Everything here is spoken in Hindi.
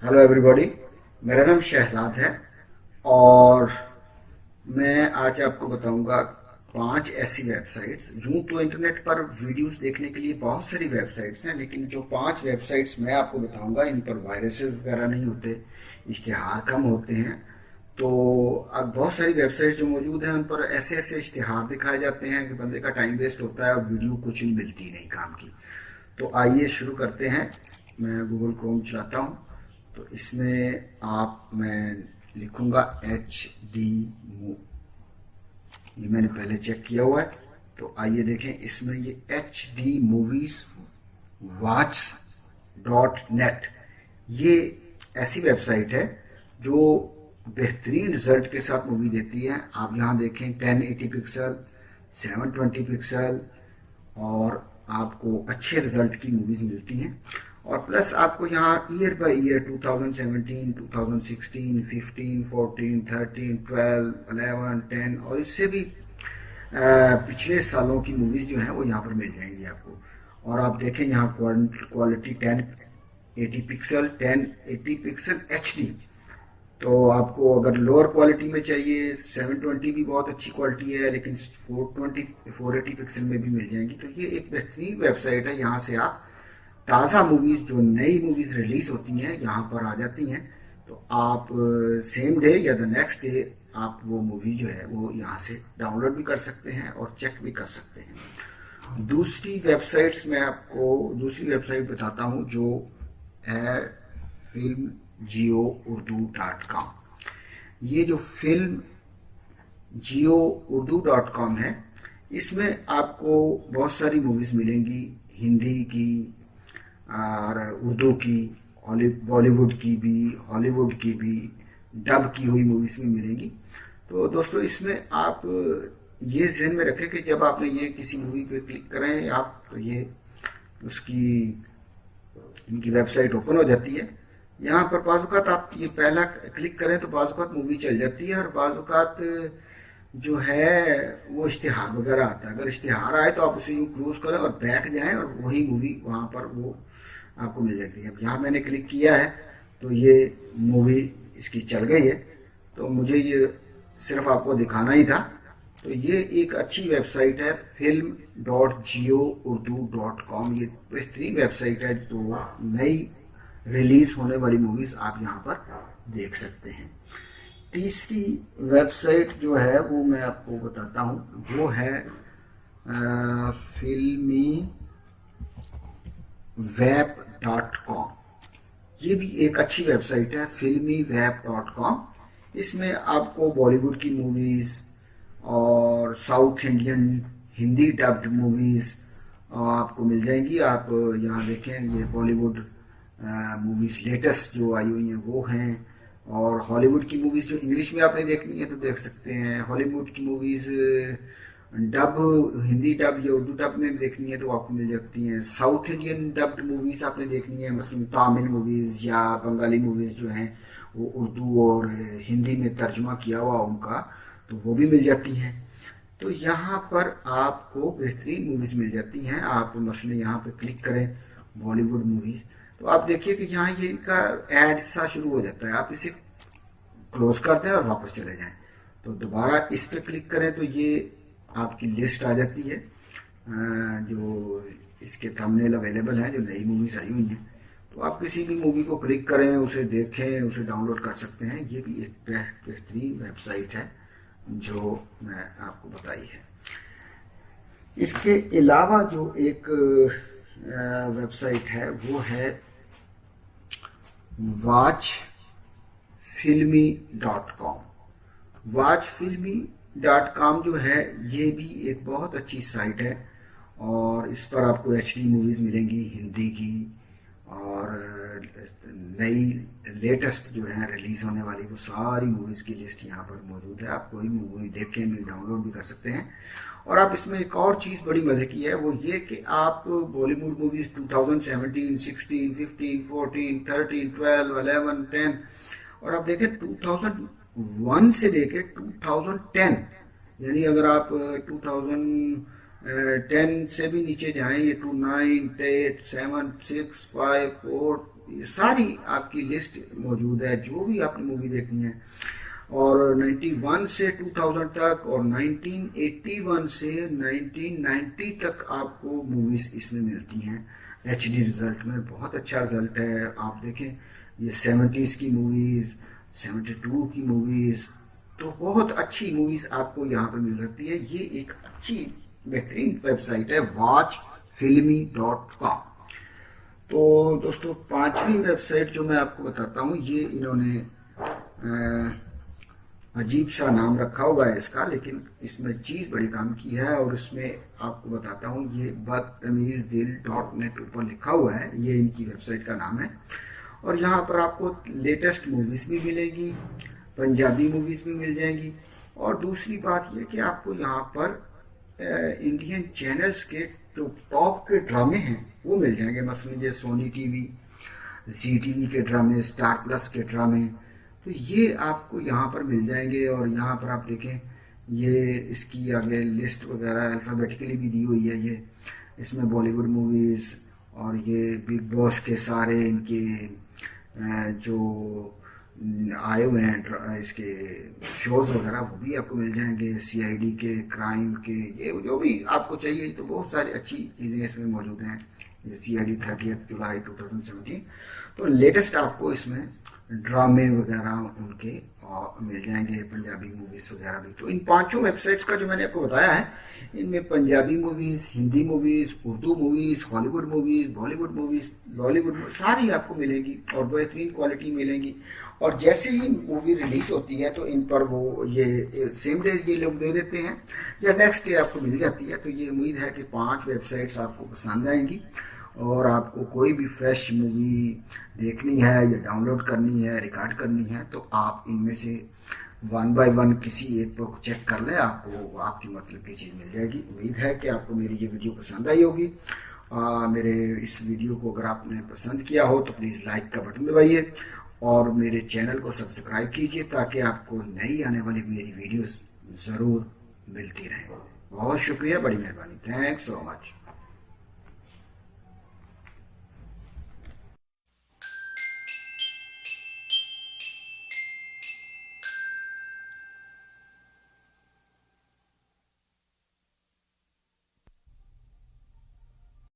Hello everybody. मेरा नाम शहजाद है और मैं आज आपको बताऊंगा 5 ऐसी वेबसाइट्स। यूं तो इंटरनेट पर वीडियोस देखने के लिए बहुत सारी वेबसाइट्स हैं, लेकिन जो 5 वेबसाइट्स मैं आपको बताऊंगा इन पर वायरसेस वगैरह नहीं होते, इश्तिहार कम होते हैं। तो अब बहुत सारी वेबसाइट्स जो मौजूद हैं उन पर ऐसे ऐसे इश्तिहार दिखाए जाते हैं कि बंदे का टाइम वेस्ट होता है और वीडियो कुछ मिलती नहीं काम की। तो आइए शुरू करते हैं। मैं गूगल क्रोम चलाता हूँ। तो इसमें मैं लिखूंगा HD मूव। ये मैंने पहले चेक किया हुआ है। तो आइए देखें, इसमें ये HD मूवीज वॉच .net, ये ऐसी वेबसाइट है जो बेहतरीन रिजल्ट के साथ मूवी देती है। आप यहाँ देखें 1080 पिक्सल, 720 पिक्सल और आपको अच्छे रिजल्ट की मूवीज मिलती हैं। और प्लस आपको यहाँ ईयर बाय ईयर 2017, 2016, 15, 14, 13, 12, 11, 10 और इससे भी पिछले सालों की मूवीज जो हैं वो यहाँ पर मिल जाएंगी आपको। और आप देखें यहाँ क्वालिटी 1080 पिक्सल, 1080 पिक्सल HD। तो आपको अगर लोअर क्वालिटी में चाहिए 720 भी बहुत अच्छी क्वालिटी है, लेकिन 480 पिक्सल में भी मिल जाएंगी। तो ये एक बेहतरीन वेबसाइट है। यहाँ से आप ताज़ा मूवीज, जो नई मूवीज रिलीज होती हैं यहाँ पर आ जाती हैं। तो आप सेम डे या द नेक्स्ट डे आप वो मूवी जो है वो यहाँ से डाउनलोड भी कर सकते हैं और चेक भी कर सकते हैं। दूसरी वेबसाइट बताता हूँ जो है फिल्म जियो उर्दू.com। ये जो फिल्म जियो उर्दू.com है, इसमें आपको बहुत सारी मूवीज मिलेंगी, हिंदी की और उर्दू की, बॉलीवुड की भी, हॉलीवुड की भी, डब की हुई मूवीज भी मिलेंगी। तो दोस्तों, इसमें आप ये ध्यान में रखें कि जब आपने ये किसी मूवी पे क्लिक करें आप, तो ये उसकी इनकी वेबसाइट ओपन हो जाती है। यहाँ पर बाज़-औक़ात आप ये पहला क्लिक करें तो बाज़-औक़ात मूवी चल जाती है और बाज़-औक़ात जो है वो इश्तिहार वगैरह आता है। अगर इश्तिहार आए तो आप उसे यूँ क्लोज करें और बैक जाएं और वही मूवी वहाँ पर वो आपको मिल जाती है। अब यहाँ मैंने क्लिक किया है तो ये मूवी इसकी चल गई है। तो मुझे ये सिर्फ आपको दिखाना ही था। तो ये एक अच्छी वेबसाइट है film.jiourdu.com। ये बेहतरीन वेबसाइट है, जो नई रिलीज होने वाली मूवीज आप यहाँ पर देख सकते हैं। तीसरी वेबसाइट जो है वो मैं आपको बताता हूँ, वो है फिल्मी web.com। ये भी एक अच्छी वेबसाइट है, फिल्मी web.com। इसमें आपको बॉलीवुड की मूवीज और south Indian Hindi dubbed movies आपको मिल जाएंगी। आप यहाँ देखें, ये बॉलीवुड मूवीज लेटेस्ट जो आई हुई हैं वो हैं, और हॉलीवुड की मूवीज जो इंग्लिश में आपने देखनी है तो देख सकते हैं। हॉलीवुड की मूवीज डब, हिंदी डब या उर्दू डब में देखनी है तो आपको मिल जाती हैं। साउथ इंडियन डब्ड मूवीज आपने देखनी है, मसलन तमिल मूवीज या बंगाली मूवीज जो हैं वो उर्दू और हिंदी में तर्जुमा किया हुआ उनका, तो वो भी मिल जाती हैं। तो यहाँ पर आपको बेहतरीन मूवीज मिल जाती हैं। आप मसलन यहाँ पे क्लिक करें बॉलीवुड मूवीज, तो आप देखिए कि यहाँ ये इनका एड सा शुरू हो जाता है। आप इसे क्लोज कर दें और वापस चले जाएं। तो दोबारा इस पे क्लिक करें तो ये आपकी लिस्ट आ जाती है जो इसके थंबनेल अवेलेबल हैं, जो नई मूवीज आई हुई हैं। तो आप किसी भी मूवी को क्लिक करें, उसे देखें, उसे डाउनलोड कर सकते हैं। ये भी एक बेहतरीन वेबसाइट है जो मैं आपको बताई है। इसके अलावा जो एक वेबसाइट है वो है watchfilmy.com। watchfilmy.com जो है ये भी एक बहुत अच्छी साइट है, और इस पर आपको HD मूवीज मिलेंगी हिंदी की, और नई लेटेस्ट जो है रिलीज होने वाली वो सारी मूवीज की लिस्ट यहाँ पर मौजूद है। आप कोई मूवी देख के भी डाउनलोड भी कर सकते हैं। और आप इसमें एक और चीज़ बड़ी मजे की है, वो ये कि आप बॉलीवुड मूवीज 2017, 16, 15, 14, 13, 12, 11, 10 और आप देखें 2001 से लेके 2010, यानी अगर आप 2010 से भी नीचे जाएं, ये 2, 9, 8, 7, 6, 5, 4, ये सारी आपकी लिस्ट मौजूद है, जो भी आपने मूवी देखनी है। और 91 से 2000 तक और 1981 से 1990 तक आपको मूवीज इसमें मिलती हैं HD रिजल्ट में। बहुत अच्छा रिजल्ट है। आप देखें, ये 70s की मूवीज, 72 की मूवीज, तो बहुत अच्छी मूवीज आपको यहाँ पे मिल सकती है। ये एक अच्छी बेहतरीन वेबसाइट है watchfilmy.com। तो दोस्तों, पांचवी वेबसाइट जो मैं आपको बताता हूँ, ये इन्होंने अजीब सा नाम रखा हुआ है इसका, लेकिन इसमें चीज़ बड़ी काम की है। और इसमें आपको बताता हूँ, ये बदतमीज़दिल.net ऊपर लिखा हुआ है, ये इनकी वेबसाइट का नाम है। और यहाँ पर आपको लेटेस्ट मूवीज़ भी मिलेगी, पंजाबी मूवीज़ भी मिल जाएंगी। और दूसरी बात यह कि आपको यहाँ पर इंडियन चैनल्स के जो टॉप के ड्रामे हैं वो मिल जाएंगे। मसलन ये सोनी टीवी, ZTV के ड्रामे, स्टार प्लस के ड्रामे, तो ये आपको यहाँ पर मिल जाएंगे। और यहाँ पर आप देखें, ये इसकी आगे लिस्ट वगैरह अल्फ़ाबेटिकली भी दी हुई है। ये इसमें बॉलीवुड मूवीज़ और ये बिग बॉस के सारे इनके जो आए हुए हैं इसके शोज़ वगैरह, वो भी आपको मिल जाएंगे। CID के, क्राइम के, ये जो भी आपको चाहिए, तो बहुत सारी अच्छी चीज़ें इसमें मौजूद हैं। ये CID 30 जुलाई 2017। तो लेटेस्ट आपको इसमें ड्रामे वगैरह उनके मिल जाएंगे, पंजाबी मूवीज़ वगैरह भी। तो इन पांचों वेबसाइट्स का जो मैंने आपको बताया है, इनमें Punjabi movies, Hindi movies, Urdu movies, Hollywood movies, Bollywood movies, Lollywood सारी आपको मिलेंगी और बेहतरीन क्वालिटी मिलेंगी। और जैसे ही मूवी रिलीज होती है तो इन पर वो ये सेम डे ये लोग दे देते हैं या नेक्स्ट डे आपको मिल जाती है। तो ये उम्मीद है कि 5 वेबसाइट्स आपको पसंद आएंगी। और आपको कोई भी फ्रेश मूवी देखनी है या डाउनलोड करनी है, रिकॉर्ड करनी है, तो आप इनमें से 1 बाय 1 किसी एक को चेक कर लें, आपको आपकी मतलब की चीज़ मिल जाएगी। उम्मीद है कि आपको मेरी ये वीडियो पसंद आई होगी। मेरे इस वीडियो को अगर आपने पसंद किया हो तो प्लीज़ लाइक का बटन दबाइए और मेरे चैनल को सब्सक्राइब कीजिए, ताकि आपको नई आने वाली मेरी वीडियोस ज़रूर मिलती रहें। बहुत शुक्रिया, बड़ी मेहरबानी। Thanks so much.